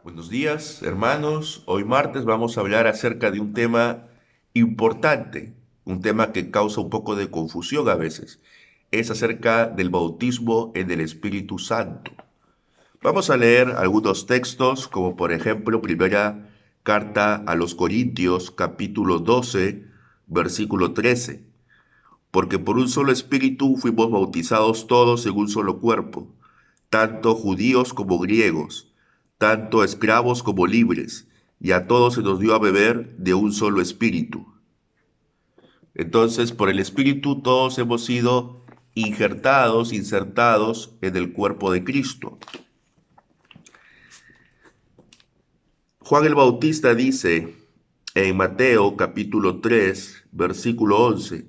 Buenos días, hermanos. Hoy martes vamos a hablar acerca de un tema importante, un tema que causa un poco de confusión a veces. Es acerca del bautismo en el Espíritu Santo. Vamos a leer algunos textos, como por ejemplo, primera carta a los Corintios, capítulo 12, versículo 13. Porque por un solo espíritu fuimos bautizados todos en un solo cuerpo, tanto judíos como griegos, tanto esclavos como libres, y a todos se nos dio a beber de un solo espíritu. Entonces, por el espíritu todos hemos sido insertados en el cuerpo de Cristo. Juan el Bautista dice en Mateo capítulo 3, versículo 11,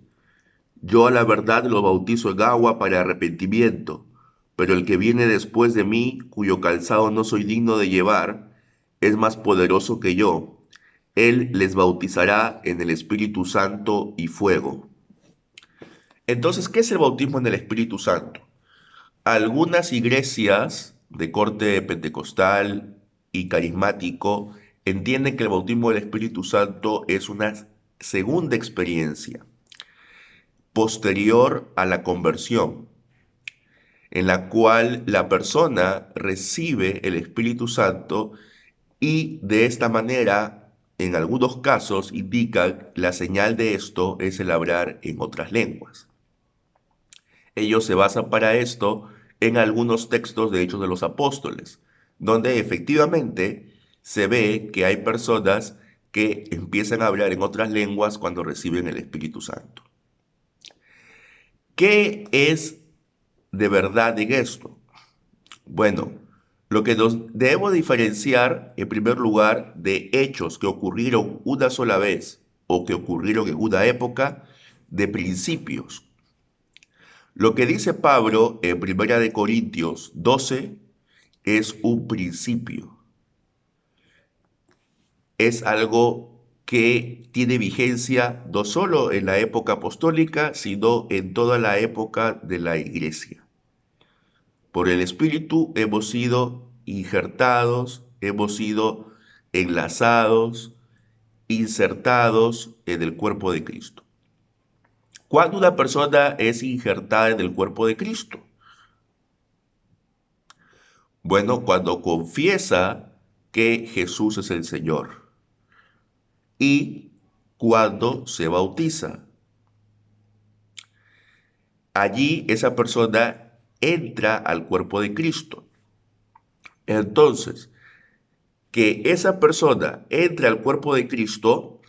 yo a la verdad los bautizo en agua para arrepentimiento, pero el que viene después de mí, cuyo calzado no soy digno de llevar, es más poderoso que yo. Él les bautizará en el Espíritu Santo y fuego. Entonces, ¿qué es el bautismo en el Espíritu Santo? Algunas iglesias de corte pentecostal y carismático entienden que el bautismo del Espíritu Santo es una segunda experiencia posterior a la conversión, en la cual la persona recibe el Espíritu Santo y de esta manera, en algunos casos, indican la señal de esto es el hablar en otras lenguas. Ellos se basan para esto en algunos textos de Hechos de los Apóstoles, donde efectivamente se ve que hay personas que empiezan a hablar en otras lenguas cuando reciben el Espíritu Santo. ¿Qué es de verdad en esto? Bueno, lo que nos debemos diferenciar en primer lugar de hechos que ocurrieron una sola vez o que ocurrieron en una época, de principios. Lo que dice Pablo en Primera de Corintios 12 es un principio. Es algo que tiene vigencia no solo en la época apostólica, sino en toda la época de la iglesia. Por el Espíritu hemos sido injertados, hemos sido enlazados, insertados en el cuerpo de Cristo. ¿Cuándo una persona es injertada en el cuerpo de Cristo? Bueno, cuando confiesa que Jesús es el Señor y cuando se bautiza. Allí esa persona entra al cuerpo de Cristo. Entonces, que esa persona entre al cuerpo de Cristo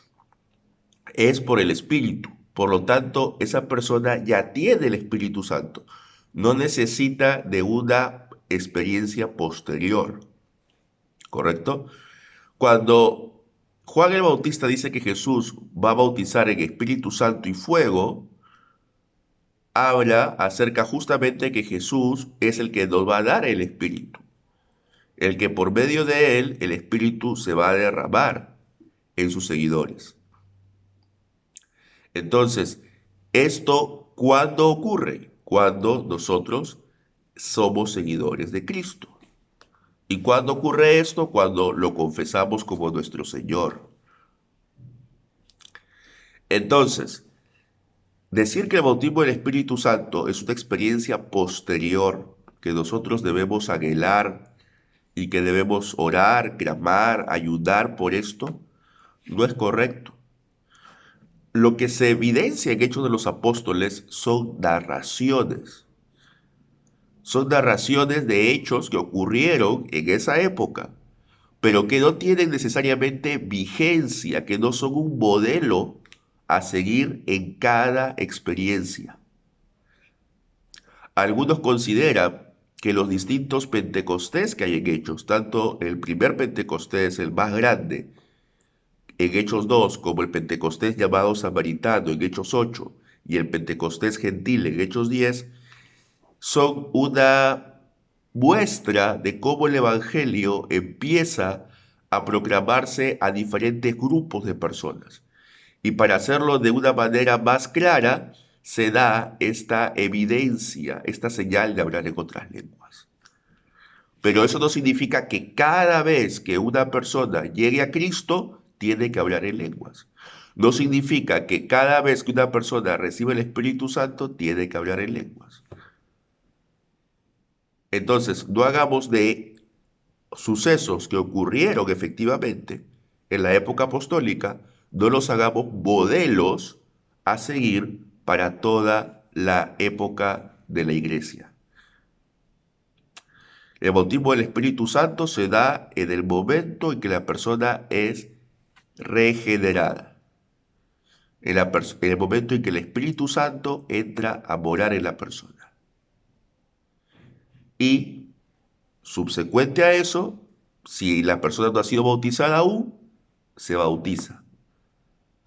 es por el Espíritu. Por lo tanto, esa persona ya tiene el Espíritu Santo. No necesita de una experiencia posterior. ¿Correcto? Cuando Juan el Bautista dice que Jesús va a bautizar en Espíritu Santo y fuego, habla acerca justamente de que Jesús es el que nos va a dar el Espíritu. El que por medio de él el Espíritu se va a derramar en sus seguidores. Entonces, ¿esto cuándo ocurre? Cuando nosotros somos seguidores de Cristo. ¿Y cuándo ocurre esto? Cuando lo confesamos como nuestro Señor. Entonces, decir que el bautismo del Espíritu Santo es una experiencia posterior que nosotros debemos anhelar y que debemos orar, clamar, ayudar por esto, no es correcto. Lo que se evidencia en Hechos de los Apóstoles son narraciones. Son narraciones de hechos que ocurrieron en esa época, pero que no tienen necesariamente vigencia, que no son un modelo a seguir en cada experiencia. Algunos consideran que los distintos Pentecostés que hay en Hechos, tanto el primer Pentecostés, el más grande, en Hechos 2, como el Pentecostés llamado Samaritano en Hechos 8 y el Pentecostés gentil en Hechos 10, son una muestra de cómo el Evangelio empieza a proclamarse a diferentes grupos de personas. Y para hacerlo de una manera más clara, se da esta evidencia, esta señal de hablar en otras lenguas. Pero eso no significa que cada vez que una persona llegue a Cristo, tiene que hablar en lenguas. No significa que cada vez que una persona recibe el Espíritu Santo, tiene que hablar en lenguas. Entonces, no hagamos de sucesos que ocurrieron efectivamente en la época apostólica, no los hagamos modelos a seguir para toda la época de la iglesia. El bautismo del Espíritu Santo se da en el momento en que la persona es regenerada. En el momento en que el Espíritu Santo entra a morar en la persona. Y subsecuente a eso, si la persona no ha sido bautizada aún, se bautiza.